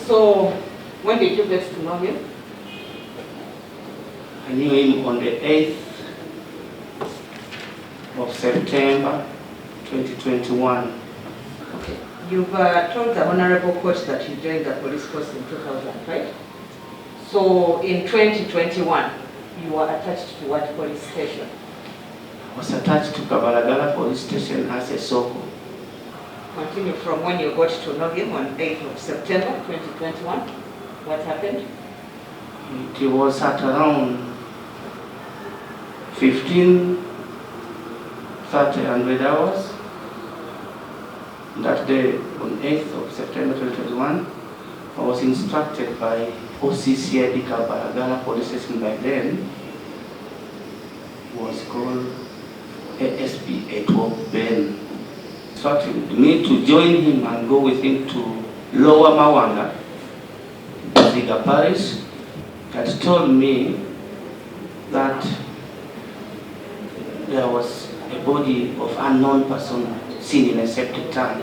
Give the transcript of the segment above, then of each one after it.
So, when did you get to know him? I knew him on the 8th of September 2021. Okay. You've told the Honorable Court that you joined the police force in 2005. So, in 2021, you were attached to what police station? I was attached to Kabalagala police station as a soko. Continue from when you got to know him on 8th of September 2021. What happened? It was at around 15:30 hours. That day, on 8th of September 2021, I was instructed by OCCID Kabalagala police station by then, was called ASP Etwo Ben, instructed me to join him and go with him to Lower Mawanga, Ziga Parish, had told me that there was a body of unknown person seen in a septic tank.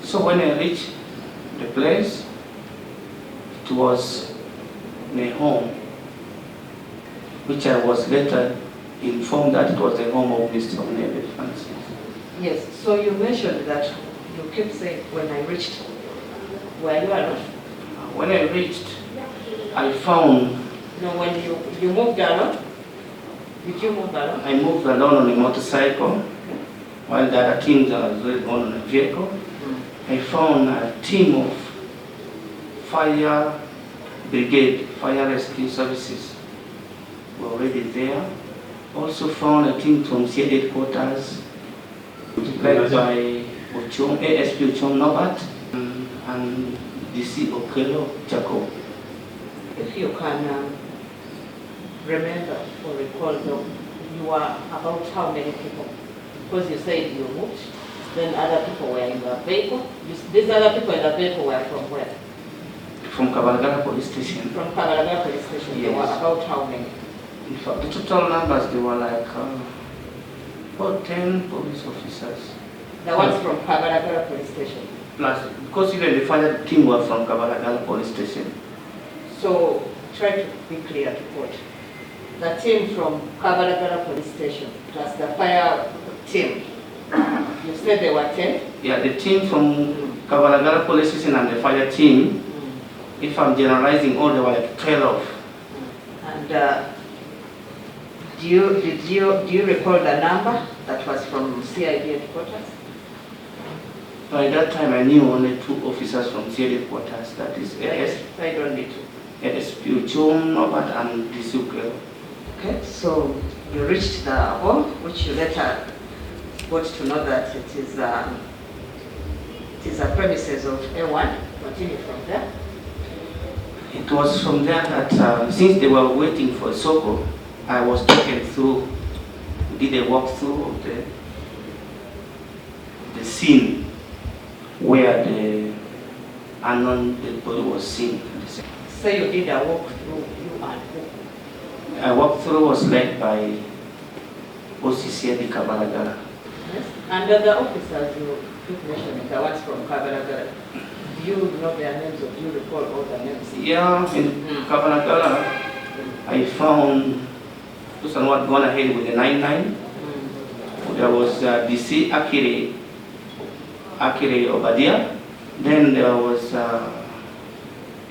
So when I reached the place, it was in a home, which I was later informed that it was the home of Mr. Onebe Francis. Yes, so you mentioned that you kept saying, when I reached, were you alone? When I reached, I found... No, when you moved alone? Did you move alone? I moved alone on a motorcycle, while the other teams are on a vehicle. I found a team of fire brigade, fire rescue services were already there. Also found a team from CID headquarters, led by ASP Ochom Nobat and DC Okelo Jacob. If you can remember or recall, you were about how many people? Because you said you moved, then other people were in the vehicle. These other people in the vehicle were from where? From Kabalagala police station. From Kabalagala police station. Yes. There were about how many? In fact, the total numbers, they were like about 10 police officers. The ones from Kabalagala police station? Plus, because even the fire team were from Kabalagala police station. So, try to be clear to court. The team from Kabalagala police station plus the fire team, you said there were 10? Yeah, the team from Kabalagala police station and the fire team, if I'm generalizing, all they were like 12. And do you recall the number that was from CID headquarters? By that time, I knew only 2 officers from CID headquarters, that is I don't need to. ASP Ochom Nobat and DC Okelo. Okay, so you reached the home, which you later got to know that it is a premises of A1. Continue from there. It was from there that since they were waiting for Soko, I was taken through, did a walkthrough of the scene where the unknown dead body was seen. So you did a walkthrough, you and who? A walkthrough was led by OCCID Kabalagala. Yes. And the officers you keep mentioning, the ones from Kabalagala, do you know their names or do you recall all the names? Yeah, in Kabalagala, I found those are what gone ahead with the 99. There was DC Akire Obadia. Then there was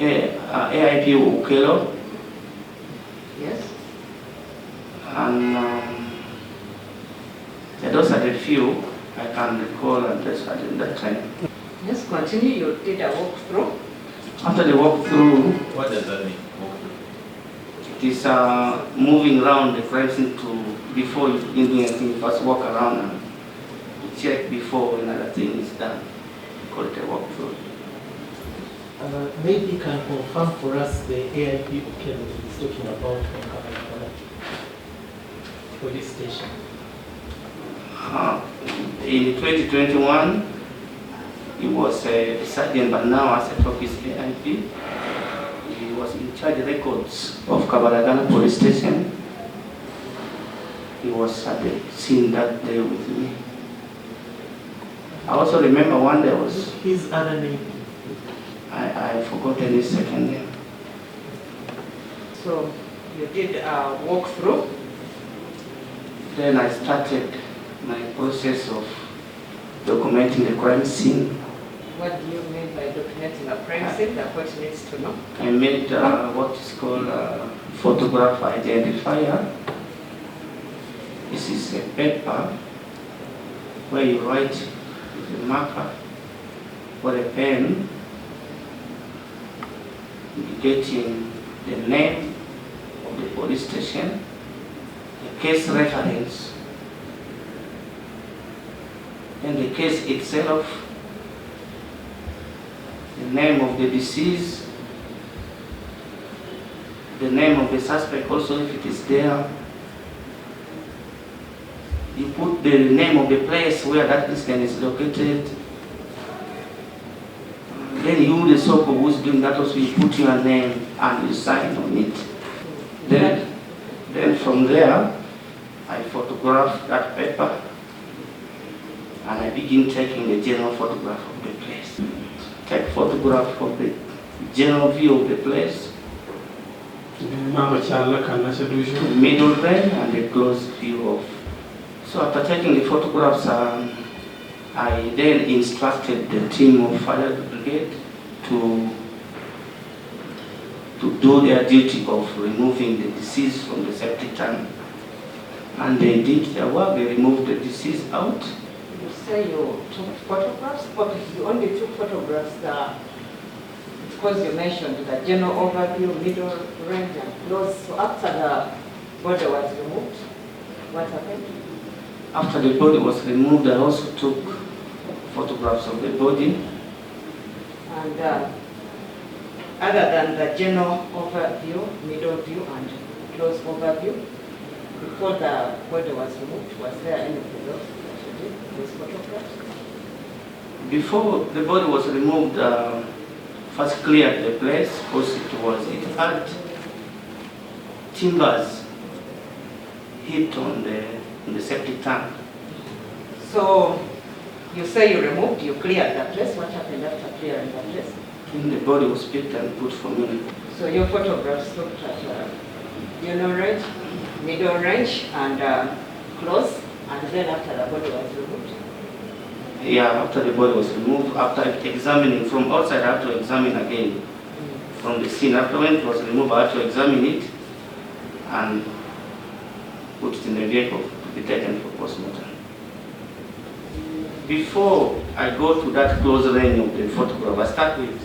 AIP Okelo. Yes. And those are the few I can recall at that time. Yes, continue. You did a walkthrough. After the walkthrough, What does that mean? it is moving around the crime scene before you begin doing anything, you first walk around and check before another thing is done. Call it a walkthrough. Maybe you can confirm for us the AIP Okelo is talking about from Kabalagala police station. In 2021, he was a sergeant, but now as a top is AIP. He was in charge of records of Kabalagala police station. He was at the scene that day with me. I also remember one day was... His other name? I forgot any second name. So you did a walkthrough. Then I started my process of documenting the crime scene. What do you mean by documenting a crime scene? The court needs to know. I made what is called a photograph identifier. This is a paper where you write with a marker or a pen, indicating the name of the police station, the case reference, and the case itself, the name of the deceased, the name of the suspect also if it is there. You put the name of the place where that incident is located. Then you, the SOCO who's doing that also, you put your name and you sign on it. Then from there, I photograph that paper and I begin taking the general photograph of the place. Take photograph of the general view of the place, the middle range and the close view of. So after taking the photographs, I then instructed the team of fire brigade to do their duty of removing the deceased from the septic tank. And they did their work, they removed the deceased out. You say you took photographs, but you only took photographs because you mentioned the general overview, middle range and close. So after the body was removed, what happened? After the body was removed, I also took photographs of the body. And other than the general overview, middle view and close overview, before the body was removed, was there anything else that you did with photographs? Before the body was removed, first cleared the place because it had timbers hit on the septic tank. So you say you removed, you cleared the place. What happened after clearing the place? And the body was picked and put for me. So your photographs looked at general range, middle range, and close, and then after the body was removed? Yeah, after the body was removed, after examining from outside, I have to examine again from the scene. After when it was removed, I have to examine it and put it in the vehicle to be taken for postmortem. Before I go to that close range of the photograph, I start with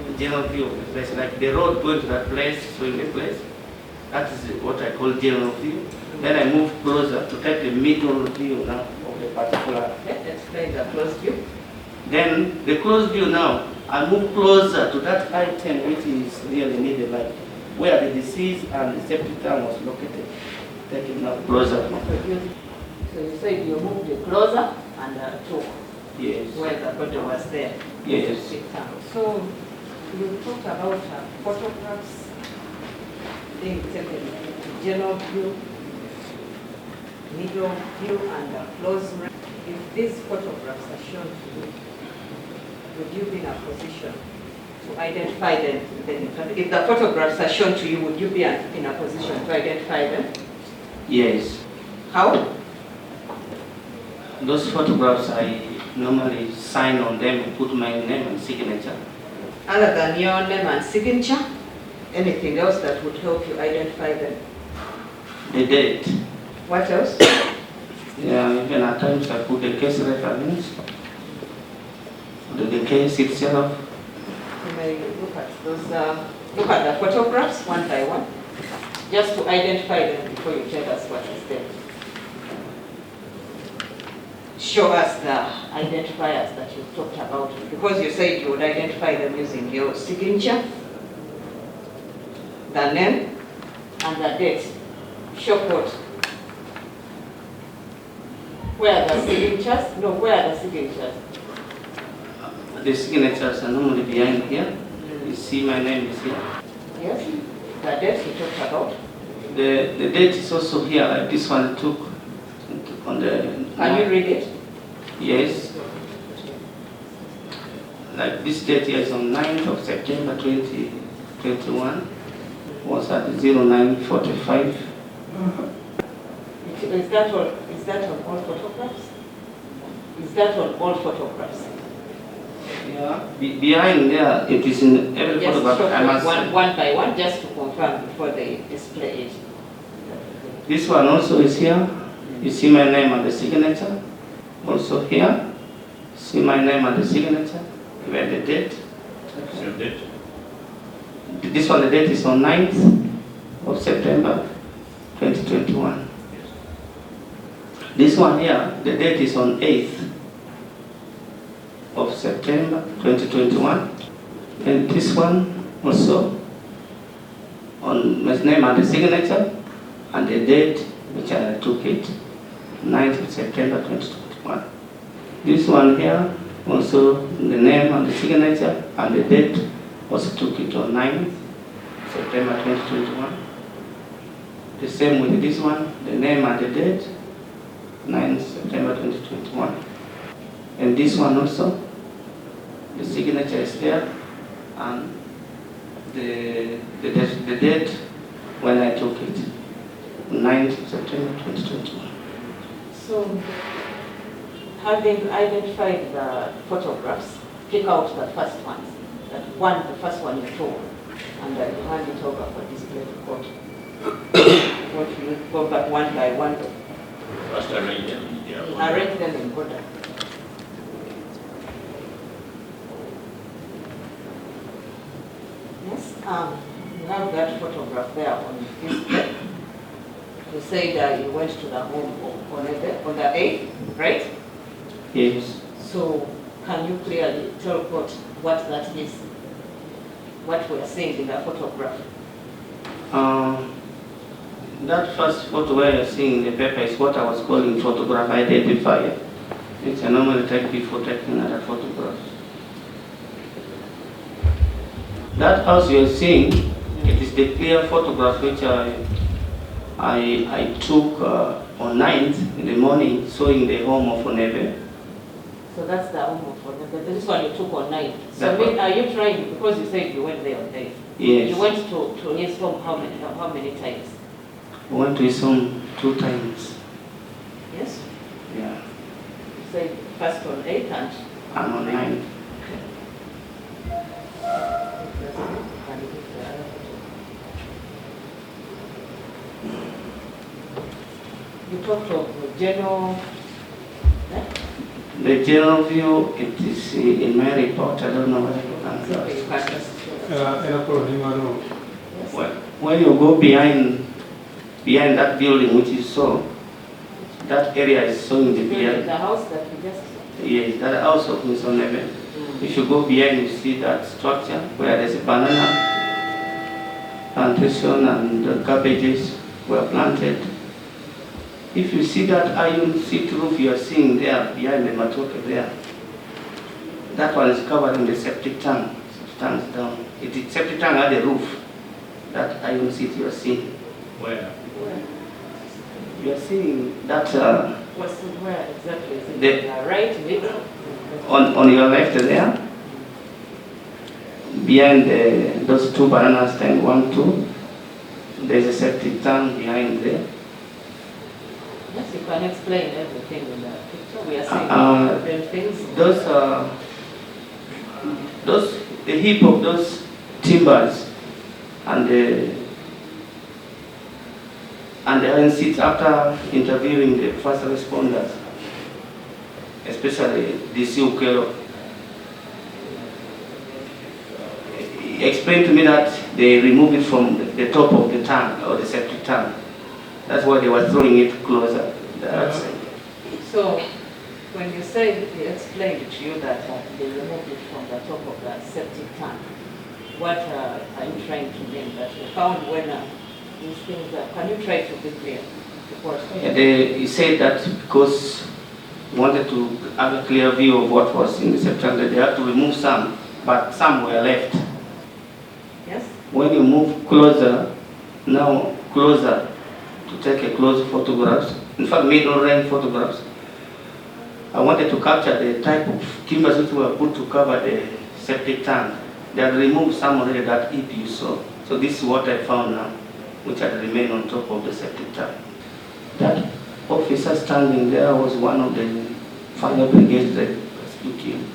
the general view of the place, like the road going to that place, showing the place. That is what I call general view. Then I move closer to take the middle view now of the particular. Let's explain the close view. Then the close view now, I move closer to that item which is really needed, like where the deceased and the septic tank was located. Take it now closer. So you said you moved it closer and took where the body was there. Yes. So you talked about photographs being taken, general view, middle view, and close range. If these photographs are shown to you, would you be in a position to identify them? If the photographs are shown to you, would you be in a position to identify them? Yes. How? Those photographs, I normally sign on them and put my name and signature. Other than your name and signature, anything else that would help you identify them? The date. What else? Yeah, even at times I put the case reference, the case itself. You may look at those, look at the photographs one by one, just to identify them before you tell us what is there. Show us the identifiers that you talked about, because you said you would identify them using your signature, the name, and the date. Show what? Where are the signatures? No, where are the signatures? The signatures are normally behind here. You see my name is here. Yes. The date you talked about? The date is also here, like this one took on the... Can you read it? Yes. like this date here is on 9th of September 2021, was at 09:45. Is that on all photographs? Is that on all photographs? Yeah. Behind there, it is in every Just photograph. show I must say. one by one, just to confirm before they display it. This one also is here. You see my name and the signature. Also here. See my name and the signature. Where the date. Your date? This one, the date is on 9th of September 2021. This one here, the date is on 8th of September 2021. And this one also on my name and the signature and the date which I took it, 9th of September 2021. This one here also the name and the signature and the date also took it on 9th September 2021. The same with this one, the name and the date, 9th September 2021. And this one also, the signature is there and the date when I took it, 9th September 2021. So, having identified the photographs, pick out the first ones. The first one you took, and you hand it over for display to court. What you go back one by one. First arrange them. Yeah. Arrange them in order. Yes, you have that photograph there on display. You said you went to the home of Onebe on the 8th, right? Yes. So, can you clearly tell court what that is? What we are seeing in the photograph? That first photo where you're seeing in the paper is what I was calling photograph identifier. Which I normally take before taking other photographs. That house you're seeing, it is the clear photograph which I took on 9th in the morning, showing the home of Onebe. So that's the home of Onebe. This one you took on 9th. So That's right. are you trying, because you said you went there on 8th. Yes. You went to his home how many times? I went to his home 2 times. Yes? Yeah. You said first on 8th and I'm on 9th. You talked of general. The general view, it is in my report. I don't know whether you can when you go behind that building which you saw, that area is showing the behind. The house that we just saw. Yes, that house of Ms. Onebe. If you go behind, you see that structure where there's a banana plantation and the cabbages were planted. If you see that iron seat roof you are seeing there behind the matoke there, that one is covering the septic tank. It stands down. It is septic tank at the roof. That iron seat you are seeing. Where? You are seeing that Where exactly? Is it the right, middle? on your left there, behind those 2 banana stands, 1, 2. There's a septic tank behind there. Yes, you can explain everything in the picture. We are seeing different things. The heap of those timbers and the iron seats after interviewing the first responders, especially DC Ukelo, he explained to me that they removed it from the top of the tank or the septic tank. That's why they were throwing it closer. So, when you say he explained to you that they removed it from the top of the septic tank, what are you trying to mean? That you found when these things are, can you try to be clear? He said that because he wanted to have a clear view of what was in the septic tank, they had to remove some, but some were left. Yes? When you move closer, now closer, to take a close photographs, in fact middle range photographs, I wanted to capture the type of timbers which were put to cover septic tank. They had removed some already that heap you saw. So this is what I found now, which had remained on top of the septic tank. That officer standing there was one of the fire brigade that was looking.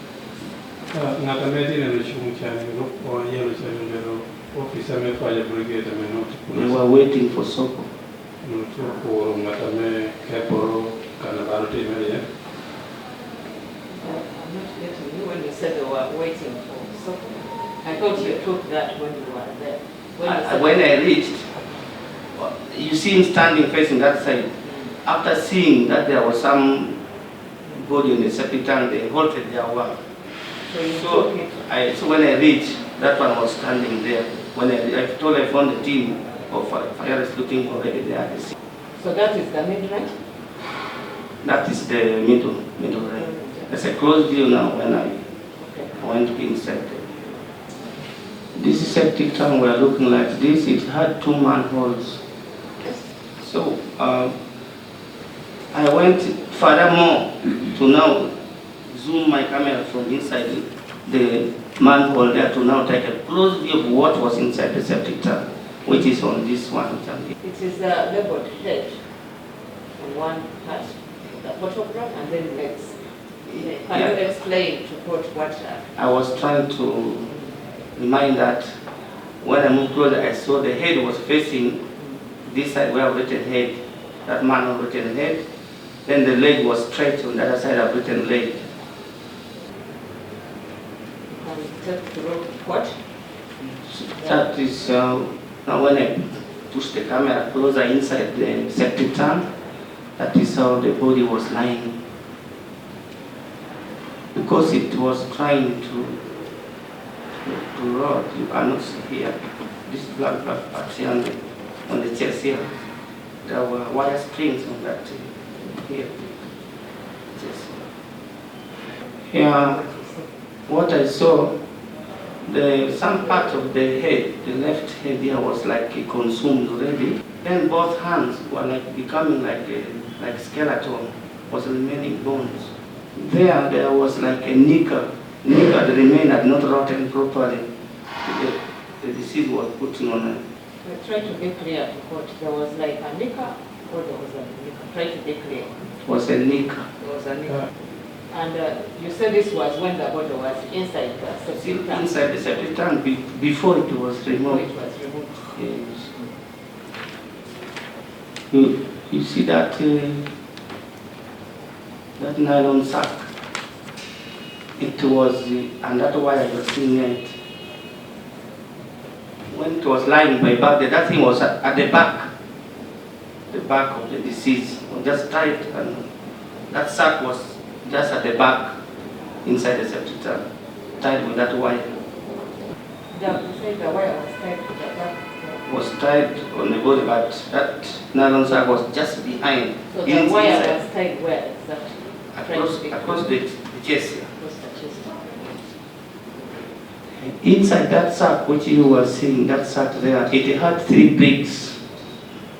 We were waiting for Soko. I'm not getting you when you said they were waiting for Soko. I thought you took that when you were there. When I reached, you see him standing facing that side. After seeing that there was some body in the septic tank, they halted their work. So when I reached, that one was standing there. When I found the team of fires looking already there. So that is the mid-range? That is the middle range. There's a close view now when I went inside there. This septic tank we are looking like this. It had 2 manholes. So I went furthermore to now zoom my camera from inside the manhole there to now take a close view of what was inside the septic tank, which is on this one. It is a labeled head on one part, the photograph, and then legs. Can you explain to what? I was trying to remind that when I moved closer, I saw the head was facing this side where I've written head, that man had written head. Then the leg was straight on the other side, I've written leg. What? That is now when I push the camera closer inside the septic tank, that is how the body was lying. Because it was trying to rot, you cannot see here. This black part here on the chest here. There were wire springs on that here. Here, what I saw, some part of the head, the left head here was like consumed already. Then both hands were like becoming like skeleton, was remaining bones. There was like a nickel. The remain had not rotten properly. The disease was put on it. Try to be clear to court. There was like a nickel, or there was a nickel. Try to be clear. It was a nickel. There was a nickel. And you said this was when the body was inside the septic tank? Inside the septic tank, before it was removed. Before it was removed. Yes. You see that that nylon sack? It was, and that wire you're seeing it. When it was lying by back, that thing was at the back of the deceased, just tied, and that sack was just at the back, inside the septic tank, tied with that wire. You said the wire was tied to the back? Was tied on the body, but that nylon sack was just behind. So the wire was tied where exactly? Across the chest here. Across the chest. Inside that sack, which you were seeing, that sack there, it had 3 bricks.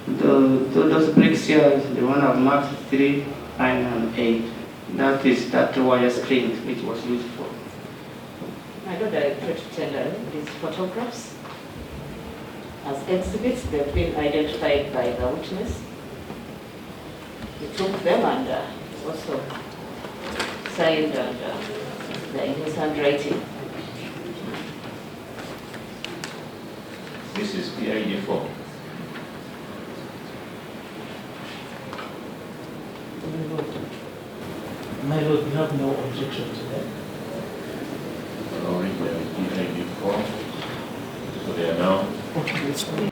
Those bricks here, the one I've marked 3, 9, and 8. That is that wire string which was used for. I know that I tried to tell these photographs as exhibits. They've been identified by the witness. We took them and also signed and they're in his handwriting. This is the ID form. My Lord, we have no objection to that. I'll read the ID form. So they are now. Okay, that's fine.